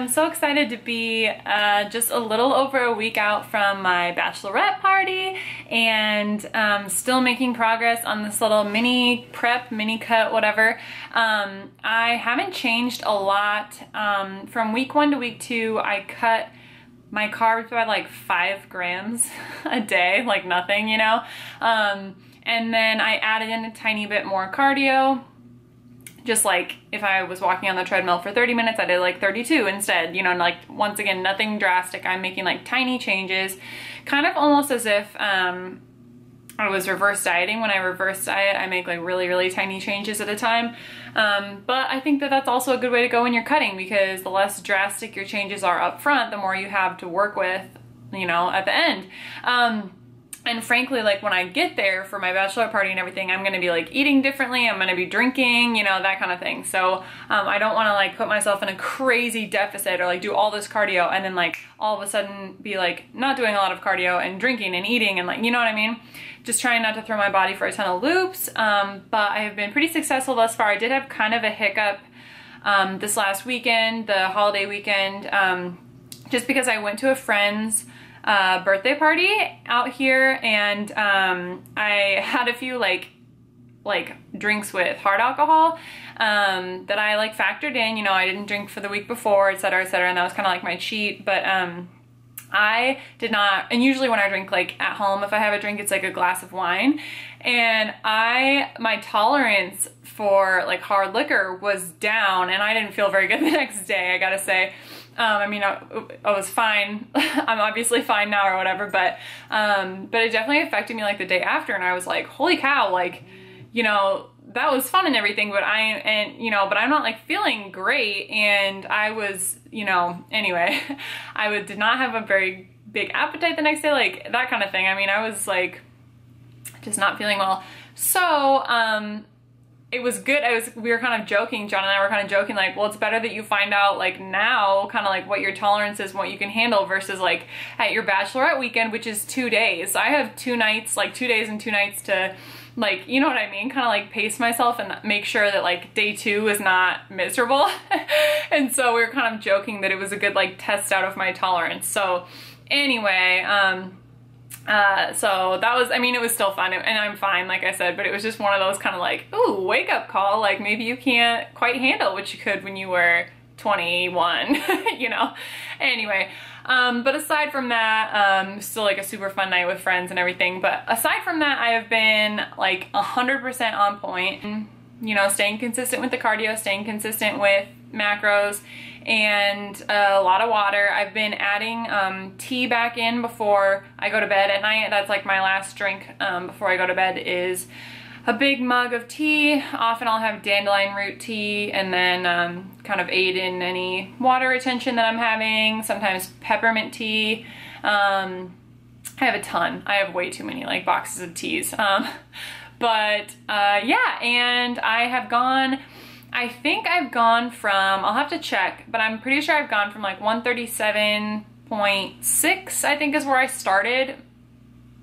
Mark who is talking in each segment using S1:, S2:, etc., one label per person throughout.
S1: So excited to be just a little over a week out from my bachelorette party, and still making progress on this little mini prep, mini cut, whatever. I haven't changed a lot. From week 1 to week 2, I cut my carbs by like 5 grams a day, like nothing, you know? And then I added in a tiny bit more cardio. Just like if I was walking on the treadmill for 30 minutes, I did like 32 instead, you know, like once again, nothing drastic. I'm making like tiny changes, kind of almost as if I was reverse dieting. When I reverse diet, I make like really, really tiny changes at a time. But I think that that's also a good way to go when you're cutting, because the less drastic your changes are up front, the more you have to work with, you know, at the end. And frankly, like when I get there for my bachelor party and everything, I'm gonna be like eating differently, I'm gonna be drinking, you know, that kind of thing. So I don't wanna like put myself in a crazy deficit or like do all this cardio and then like all of a sudden be like not doing a lot of cardio and drinking and eating and like, you know what I mean? Just trying not to throw my body for a ton of loops. But I have been pretty successful thus far. I did have kind of a hiccup this last weekend, the holiday weekend, just because I went to a friend's birthday party out here, and I had a few like drinks with hard alcohol that I like factored in. You know, I didn't drink for the week before, etc., etc., and that was kind of like my cheat. But I did not, and usually when I drink like at home, if I have a drink, it's like a glass of wine, and my tolerance for like hard liquor was down, and I didn't feel very good the next day, I gotta say. I mean, I was fine. I'm obviously fine now or whatever, but it definitely affected me like the day after, and I was like, holy cow, like, you know, that was fun and everything, but I'm not like feeling great, and I was, you know, anyway, did not have a very big appetite the next day, like that kind of thing. I mean, I was like just not feeling well. So, it was good. We were kind of joking, John and I were kind of joking, like, well, it's better that you find out like now kind of like what your tolerance is and what you can handle versus like at your bachelorette weekend, which is 2 days. I have 2 nights, like 2 days and 2 nights to like, you know what I mean? Kind of like pace myself and make sure that like day 2 is not miserable. And so we were kind of joking that it was a good like test out of my tolerance. So anyway, so that was, I mean, it was still fun, and I'm fine, like I said, but it was just one of those kind of like, ooh, wake up call, like maybe you can't quite handle what you could when you were 21, you know? Anyway, but aside from that, still like a super fun night with friends and everything, but aside from that, I have been like 100% on point, you know, staying consistent with the cardio, staying consistent with macros, and a lot of water. I've been adding tea back in before I go to bed at night. That's like my last drink before I go to bed is a big mug of tea. Often I'll have dandelion root tea and then kind of aid in any water retention that I'm having. Sometimes peppermint tea. I have a ton. I have way too many like boxes of teas. But yeah, and I think I've gone from, I'll have to check, but I'm pretty sure I've gone from like 137.6, I think is where I started,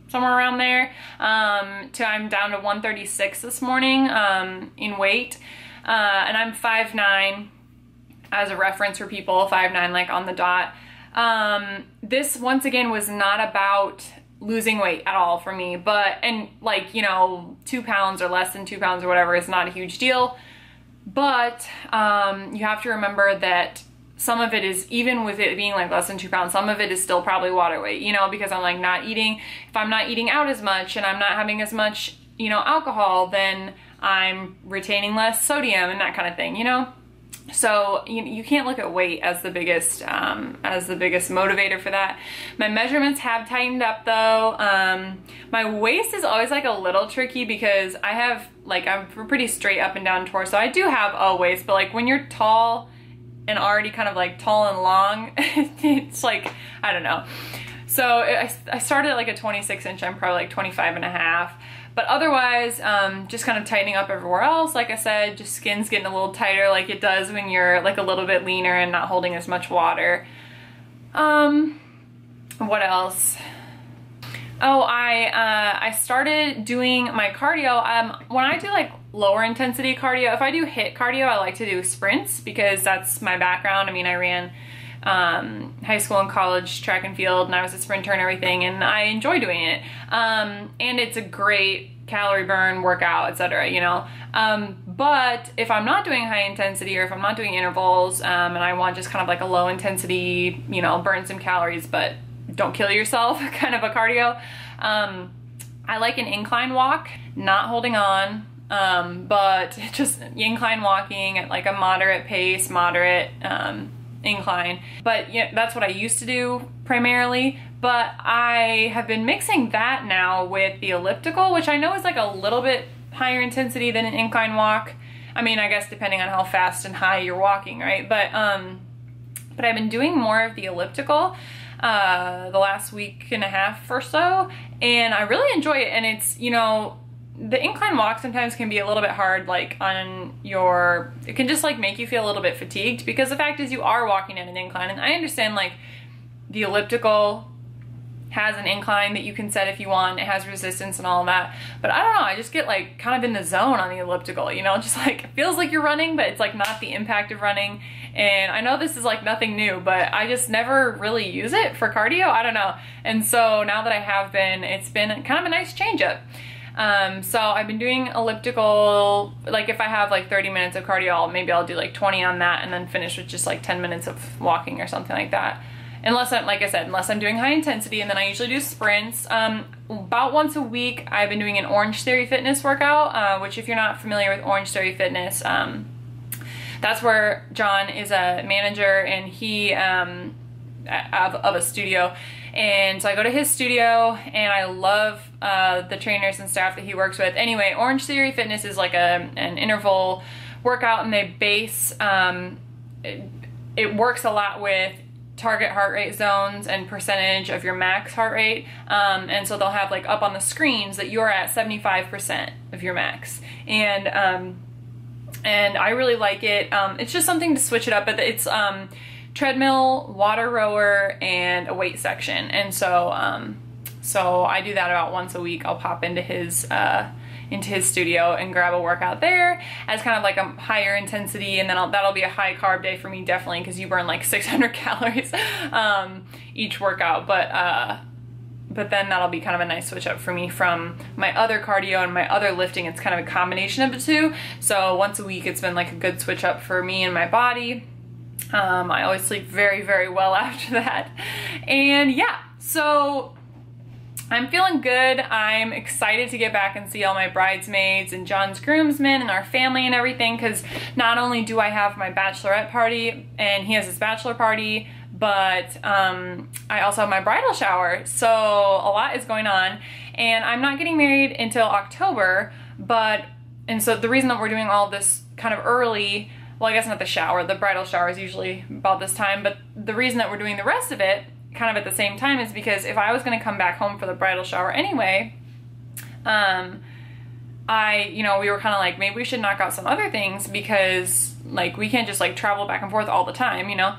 S1: somewhere around there, to I'm down to 136 this morning in weight, and I'm 5'9", as a reference for people, 5'9", like on the dot. This, once again, was not about losing weight at all for me, and like, you know, 2 pounds or less than 2 pounds or whatever is not a huge deal. But you have to remember that some of it is, even with it being like less than 2 pounds, some of it is still probably water weight, you know, because I'm like not eating, if I'm not eating out as much and I'm not having as much, you know, alcohol, then I'm retaining less sodium and that kind of thing, you know? So you can't look at weight as the biggest motivator for that. My measurements have tightened up though. My waist is always like a little tricky because I have like, I'm pretty straight up and down torso. I do have a waist, but like when you're tall and already kind of like tall and long, it's like, I don't know. So I started at like a 26 inch, I'm probably like 25 and a half. But otherwise, just kind of tightening up everywhere else. Like I said, just skin's getting a little tighter like it does when you're like a little bit leaner and not holding as much water. What else? Oh, I started doing my cardio. When I do like lower intensity cardio, if I do HIIT cardio, I like to do sprints because that's my background. I mean, I ran high school and college track and field, and I was a sprinter and everything, and I enjoy doing it. And it's a great calorie burn workout, etc., you know. But if I'm not doing high intensity, or if I'm not doing intervals, and I want just kind of like a low intensity, you know, burn some calories but don't kill yourself kind of a cardio, I like an incline walk, not holding on, but just incline walking at like a moderate pace, moderate incline. But yeah, that's what I used to do primarily, but I have been mixing that now with the elliptical, which I know is like a little bit higher intensity than an incline walk. I mean, I guess depending on how fast and high you're walking, right? But I've been doing more of the elliptical the last week and a half or so, and I really enjoy it. And it's, you know, the incline walk sometimes can be a little bit hard, like on your, it can just like make you feel a little bit fatigued, because the fact is you are walking at an incline. And I understand like the elliptical has an incline that you can set if you want, it has resistance and all of that, but I don't know, I just get like kind of in the zone on the elliptical, you know, just like it feels like you're running, but it's like not the impact of running. And I know this is like nothing new, but I just never really use it for cardio, I don't know. And so now that I have been, it's been kind of a nice change up. So I've been doing elliptical, like if I have like 30 minutes of cardio, maybe I'll do like 20 on that and then finish with just like 10 minutes of walking or something like that. Unless I'm, like I said, unless I'm doing high intensity, and then I usually do sprints. About once a week, I've been doing an Orange Theory Fitness workout, which if you're not familiar with Orange Theory Fitness, that's where John is a manager, and he, of a studio. And so I go to his studio, and I love the trainers and staff that he works with. Anyway, Orange Theory Fitness is like an interval workout, and they base, it works a lot with target heart rate zones and percentage of your max heart rate. And so they'll have like up on the screens that you're at 75% of your max. And I really like it. It's just something to switch it up, but it's treadmill, water rower, and a weight section. And so so I do that about once a week. I'll pop into his studio and grab a workout there as kind of like a higher intensity, and then that'll be a high carb day for me, definitely, because you burn like 600 calories each workout. But then that'll be kind of a nice switch up for me from my other cardio and my other lifting. It's kind of a combination of the two. So once a week, it's been like a good switch up for me and my body. I always sleep very, very well after that. And yeah, so I'm feeling good. I'm excited to get back and see all my bridesmaids and John's groomsmen and our family and everything, because not only do I have my bachelorette party and he has his bachelor party, but I also have my bridal shower. So a lot is going on, and I'm not getting married until October, and so the reason that we're doing all this kind of early, well, I guess not the shower, the bridal shower is usually about this time, but the reason that we're doing the rest of it kind of at the same time is because if I was going to come back home for the bridal shower anyway, we were kind of like, maybe we should knock out some other things, because like we can't just like travel back and forth all the time, you know.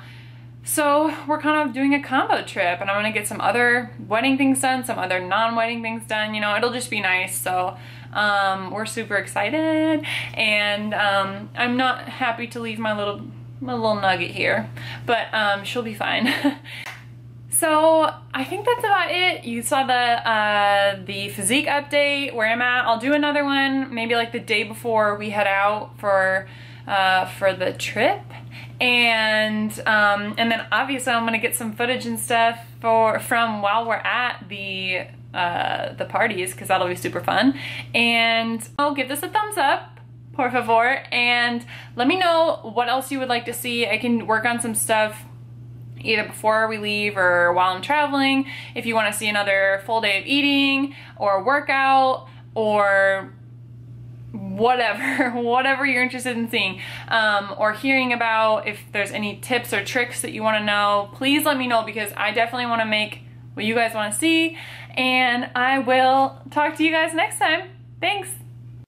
S1: So we're kind of doing a combo trip, and I'm going to get some other wedding things done, some other non-wedding things done, you know, it'll just be nice. So we're super excited, and I'm not happy to leave my little nugget here, but she'll be fine. So I think that's about it. You saw the physique update, where I'm at. I'll do another one maybe like the day before we head out for the trip, and then obviously I'm gonna get some footage and stuff from while we're at the parties, because that'll be super fun. And I'll give this a thumbs up. por favor, and let me know what else you would like to see. I can work on some stuff either before we leave or while I'm traveling. If you want to see another full day of eating or workout or whatever you're interested in seeing or hearing about, if there's any tips or tricks that you want to know, please let me know, because I definitely want to make what you guys want to see, and I will talk to you guys next time. Thanks.